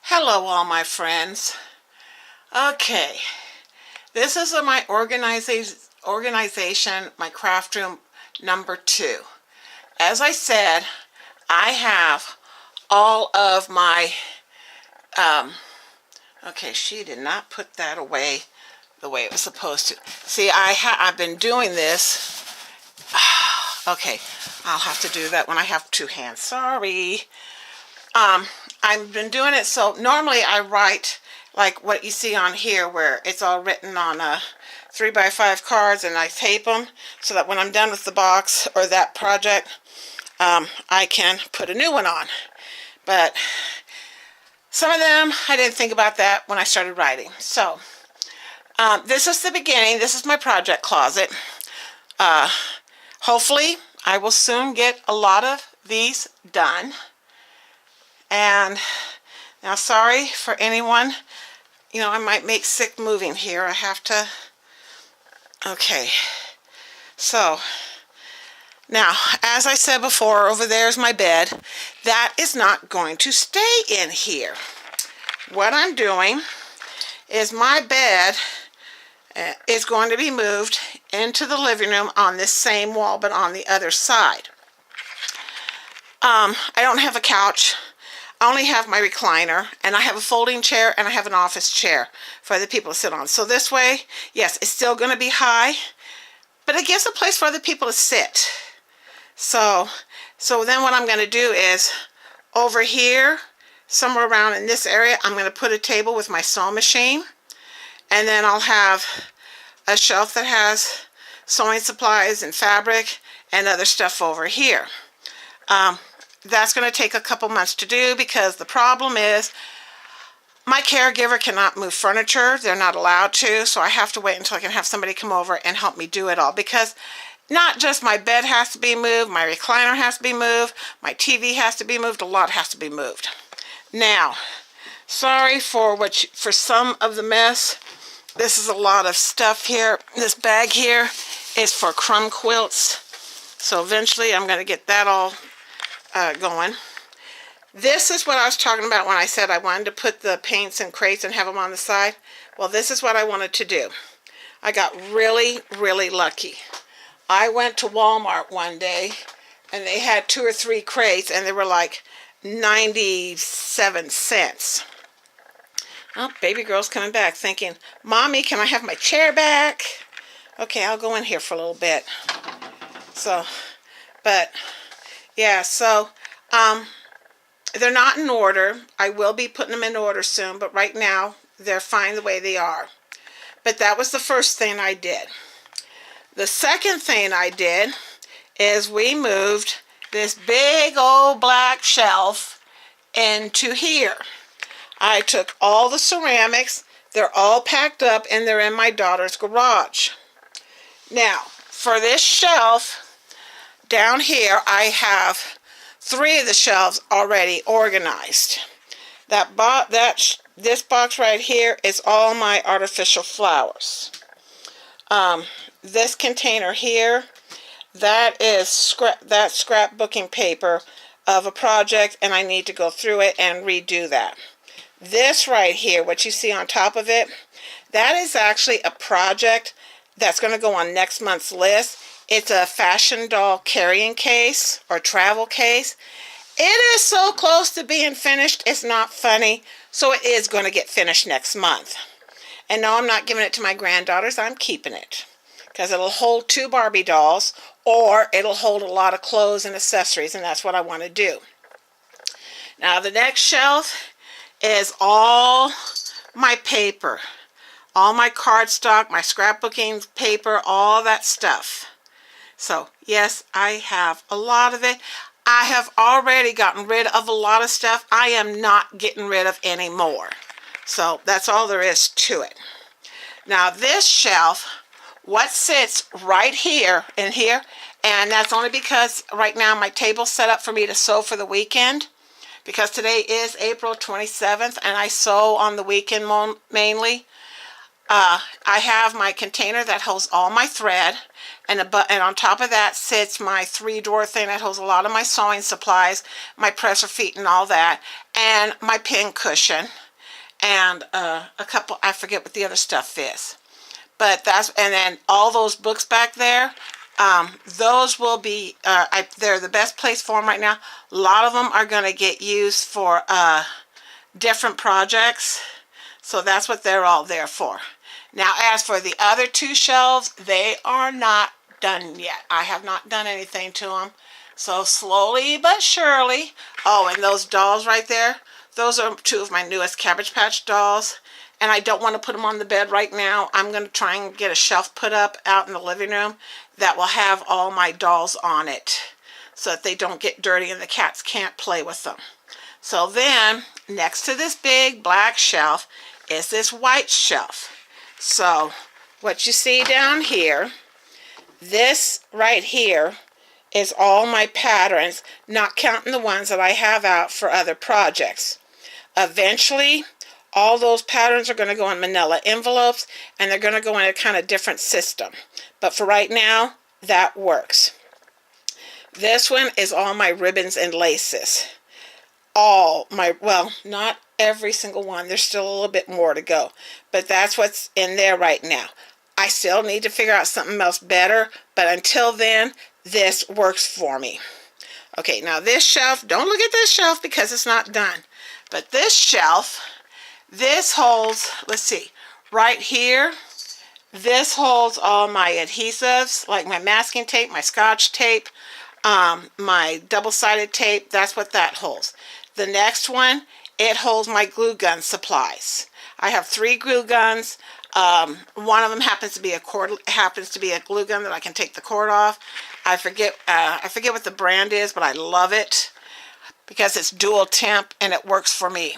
Hello all my friends. Okay, this is my organization, my craft room number 2. As I said, I have all of my, okay, she did not put that away the way it was supposed to. See, I've been doing this. Okay, I'll have to do that when I have 2 hands. Sorry. I've been doing it, so normally I write like what you see on here where it's all written on 3x5 cards, and I tape them so that when I'm done with the box or that project, I can put a new one on. But some of them, I didn't think about that when I started writing. So this is the beginning. This is my project closet. Hopefully I will soon get a lot of these done. And now, sorry for anyone, I might make sick moving here. I have to, okay. So, now, as I said before, over there's my bed. That is not going to stay in here. What I'm doing is my bed is going to be moved into the living room on this same wall, but on the other side. I don't have a couch. I only have my recliner, and I have a folding chair, and I have an office chair for other people to sit on. So this way, yes, it's still going to be high, but it gives a place for other people to sit. So then what I'm going to do is, over here, somewhere around in this area, I'm going to put a table with my sewing machine, and then I'll have a shelf that has sewing supplies and fabric and other stuff over here. That's going to take a couple months to do because the problem is my caregiver cannot move furniture. They're not allowed to, so I have to wait until I can have somebody come over and help me do it all, because not just my bed has to be moved, my recliner has to be moved, my TV has to be moved, a lot has to be moved. Now, sorry for some of the mess. This is a lot of stuff here. This bag here is for crumb quilts, so eventually I'm going to get that all going. This is what I was talking about when I said I wanted to put the paints in crates and have them on the side. Well, this is what I wanted to do. I got really, really lucky. I went to Walmart one day, and they had 2 or 3 crates, and they were like 97 cents. Oh, baby girl's coming back thinking, Mommy, can I have my chair back? Okay, I'll go in here for a little bit. So, but yeah, so they're not in order. I will be putting them in order soon, but right now they're fine the way they are. But that was the first thing I did. The second thing I did is we moved this big old black shelf into here. I took all the ceramics. They're all packed up, and they're in my daughter's garage. Now, for this shelf down here, I have 3 of the shelves already organized. This box right here is all my artificial flowers. This container here, that is scrapbooking paper of a project, and I need to go through it and redo that. This right here, what you see on top of it, that is actually a project that's going to go on next month's list. It's a fashion doll carrying case or travel case. It is so close to being finished, it's not funny. So it is going to get finished next month. And no, I'm not giving it to my granddaughters. I'm keeping it, because it'll hold 2 Barbie dolls, or it'll hold a lot of clothes and accessories, and that's what I want to do. Now the next shelf is all my paper, all my cardstock, my scrapbooking paper, all that stuff. So yes, I have a lot of it. I have already gotten rid of a lot of stuff. I am not getting rid of any more. So that's all there is to it. Now this shelf, what sits right here in here, and that's only because right now my table's set up for me to sew for the weekend, because today is April 27th, and I sew on the weekend mainly. I have my container that holds all my thread, and on top of that sits my 3-drawer thing that holds a lot of my sewing supplies, my presser feet and all that, and my pin cushion, and a couple, I forget what the other stuff is. But that's, and then all those books back there, those will be, they're the best place for them right now. A lot of them are going to get used for different projects, so that's what they're all there for. Now, as for the other 2 shelves, they are not done yet. I have not done anything to them. So slowly but surely. Oh, and those dolls right there, those are 2 of my newest Cabbage Patch dolls. And I don't want to put them on the bed right now. I'm going to try and get a shelf put up out in the living room that will have all my dolls on it, so that they don't get dirty and the cats can't play with them. So then, next to this big black shelf is this white shelf. So, what you see down here, this right here is all my patterns, not counting the ones that I have out for other projects. Eventually, all those patterns are going to go in manila envelopes, and they're going to go in a kind of different system. But for right now, that works. This one is all my ribbons and laces. All my, well, not every single one. There's still a little bit more to go. But that's what's in there right now. I still need to figure out something else better, but until then, this works for me. Okay, now this shelf, don't look at this shelf because it's not done. But this shelf, this holds, let's see, right here, this holds all my adhesives, like my masking tape, my scotch tape, my double-sided tape. That's what that holds. The next one, it holds my glue gun supplies. I have 3 glue guns. One of them happens to be a glue gun that I can take the cord off. I forget what the brand is, but I love it because it's dual temp and it works for me.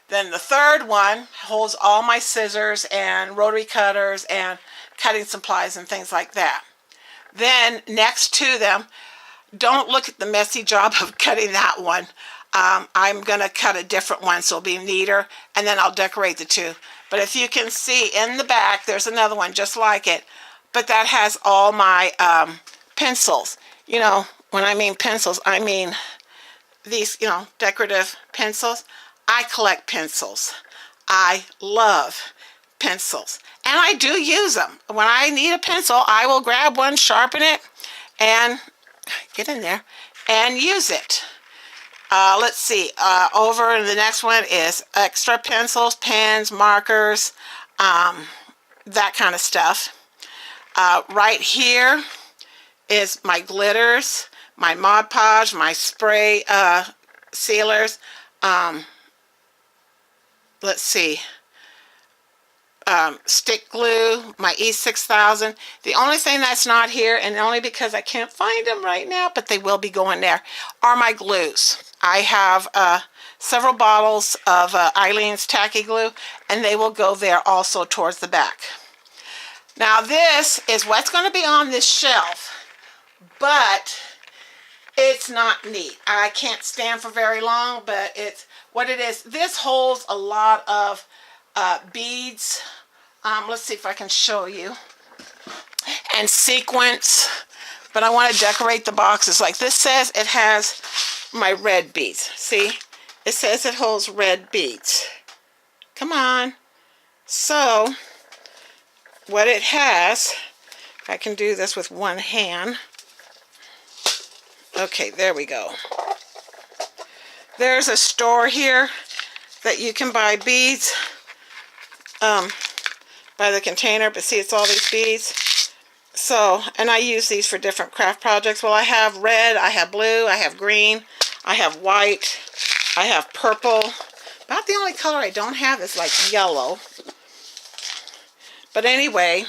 Then the third one holds all my scissors and rotary cutters and cutting supplies and things like that. Then next to them, don't look at the messy job of cutting that one. I'm going to cut a different one so it'll be neater, and then I'll decorate the 2. But if you can see in the back, there's another one just like it, but that has all my pencils. You know, when I mean pencils, I mean these, you know, decorative pencils. I collect pencils. I love pencils, and I do use them. When I need a pencil, I will grab one, sharpen it, and get in there and use it. Let's see, over in the next one is extra pencils, pens, markers, that kind of stuff. Right here is my glitters, my Mod Podge, my spray sealers. Let's see, stick glue, my E6000. The only thing that's not here, and only because I can't find them right now, but they will be going there, are my glues. I have several bottles of Eileen's Tacky Glue, and they will go there also towards the back. Now this is what's going to be on this shelf, but it's not neat. I can't stand for very long, but it's what it is. This holds a lot of beads. Let's see if I can show you. And sequins. But I want to decorate the boxes. Like this says it has my red beads. See? It says it holds red beads. Come on. So, what it has, if I can do this with one hand. Okay, there we go. There's a store here that you can buy beads by the container, but see, it's all these beads. So, and I use these for different craft projects. Well, I have red, I have blue, I have green, I have white, I have purple. About the only color I don't have is like yellow. But anyway,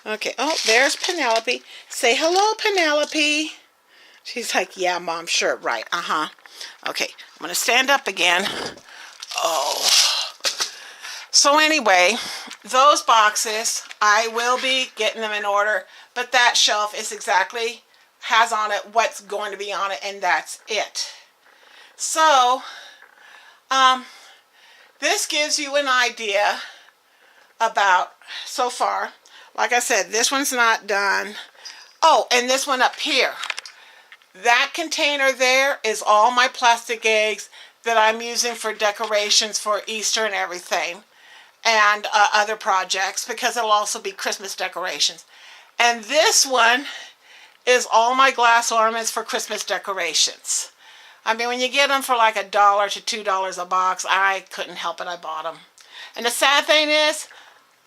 okay, oh, there's Penelope. Say hello, Penelope. She's like, yeah, Mom, sure, right, Okay, I'm going to stand up again. Oh. So anyway, those boxes, I will be getting them in order, but that shelf is exactly, has on it what's going to be on it, and that's it. So, this gives you an idea about so far. Like I said, this one's not done. Oh, and this one up here. That container there is all my plastic eggs that I'm using for decorations for Easter and everything. And other projects, because it'll also be Christmas decorations. And this one is all my glass ornaments for Christmas decorations. I mean, when you get them for like $1 to $2 a box, I couldn't help it, I bought them. And the sad thing is,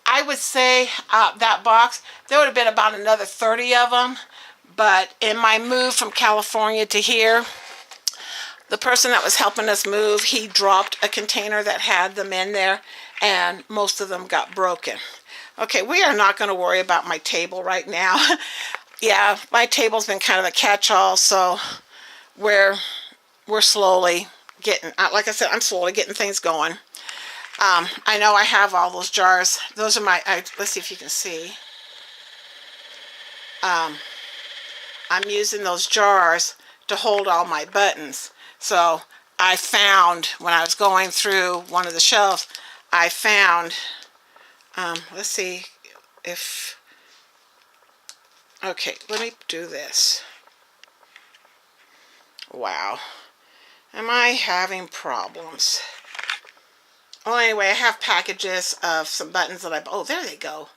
I would say that box, there would have been about another 30 of them. But in my move from California to here, the person that was helping us move, he dropped a container that had them in there, and most of them got broken. Okay, we are not going to worry about my table right now. Yeah, my table's been kind of a catch-all, so we're slowly getting, like I said, I'm slowly getting things going. I know I have all those jars. Those are my, let's see if you can see. I'm using those jars to hold all my buttons. So I found, when I was going through one of the shelves, I found, let's see if, okay, let me do this. Wow. Am I having problems? Well, anyway, I have packages of some buttons that oh, there they go.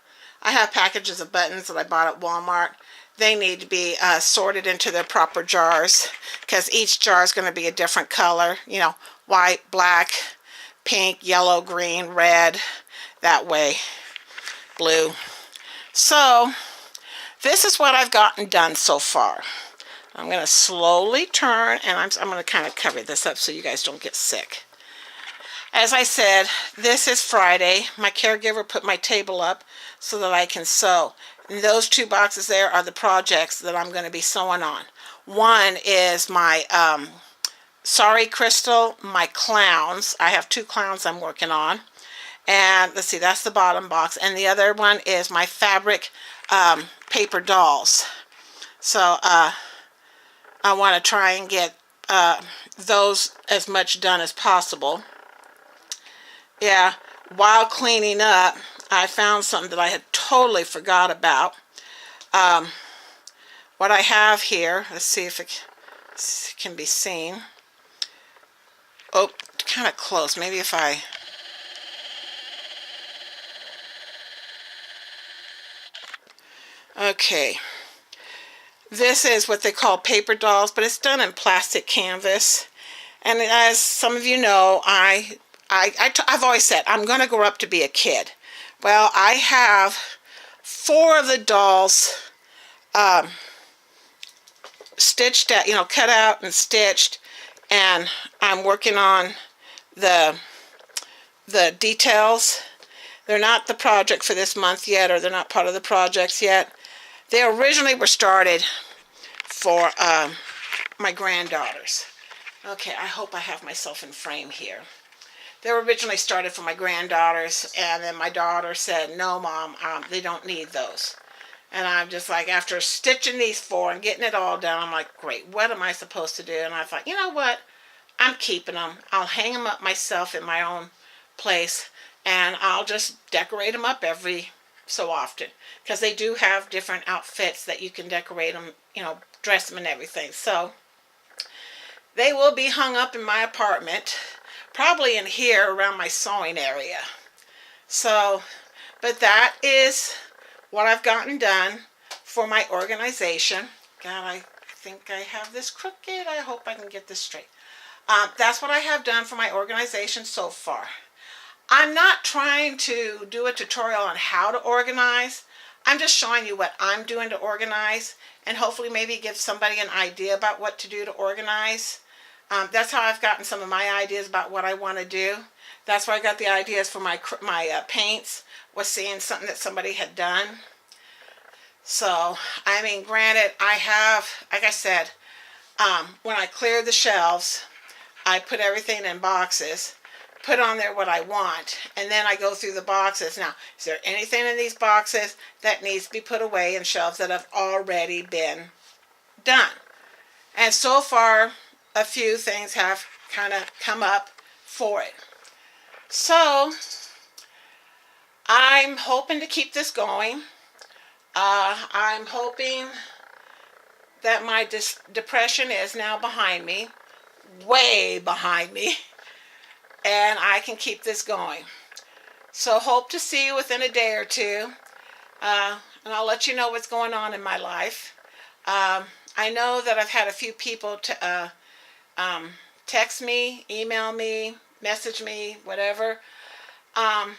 I have packages of buttons that I bought at Walmart. They need to be sorted into their proper jars, because each jar is going to be a different color. You know, white, black, pink, yellow, green, red, that way, blue. So, this is what I've gotten done so far. I'm going to slowly turn, and I'm going to kind of cover this up so you guys don't get sick. As I said, this is Friday. My caregiver put my table up so that I can sew. And those two boxes there are the projects that I'm going to be sewing on. One is my Sorry Crystal, my clowns. I have 2 clowns I'm working on. And let's see, that's the bottom box. And the other one is my fabric paper dolls. So I want to try and get those as much done as possible. Yeah, while cleaning up, I found something that I had totally forgot about. What I have here, let's see if it can be seen. Oh, kind of close. Maybe if I... Okay. This is what they call paper dolls, but it's done in plastic canvas. And as some of you know, I've always said, I'm going to grow up to be a kid. Well, I have 4 of the dolls stitched out, you know, cut out and stitched, and I'm working on the details. They're not the project for this month yet, or they're not part of the projects yet. They originally were started for my granddaughters. Okay, I hope I have myself in frame here. They were originally started for my granddaughters, and then my daughter said, no, Mom, they don't need those. And I'm just like, after stitching these 4 and getting it all done, I'm like, great, what am I supposed to do? And I thought, you know what? I'm keeping them. I'll hang them up myself in my own place, and I'll just decorate them up every so often, because they do have different outfits that you can decorate them, you know, dress them and everything. So they will be hung up in my apartment, probably in here around my sewing area. So, but that is what I've gotten done for my organization. God, I think I have this crooked. I hope I can get this straight. That's what I have done for my organization so far. I'm not trying to do a tutorial on how to organize. I'm just showing you what I'm doing to organize, and hopefully maybe give somebody an idea about what to do to organize. That's how I've gotten some of my ideas about what I want to do. That's where I got the ideas for my paints, was seeing something that somebody had done. So, I mean, granted, I have, like I said, when I cleared the shelves, I put everything in boxes, put on there what I want, and then I go through the boxes. Now, is there anything in these boxes that needs to be put away in shelves that have already been done? And so far, a few things have kind of come up for it. So, I'm hoping to keep this going. I'm hoping that my depression is now behind me, way behind me, and I can keep this going. So hope to see you within a day or two, and I'll let you know what's going on in my life. I know that I've had a few people to text me, email me, message me, whatever. Um,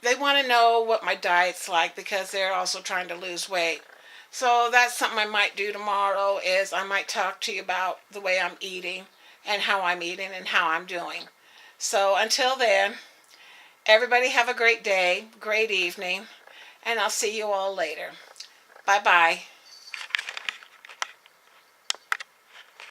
they want to know what my diet's like because they're also trying to lose weight. So that's something I might do tomorrow is I might talk to you about the way I'm eating and how I'm eating and how I'm doing. So until then, everybody have a great day, great evening, and I'll see you all later. Bye-bye.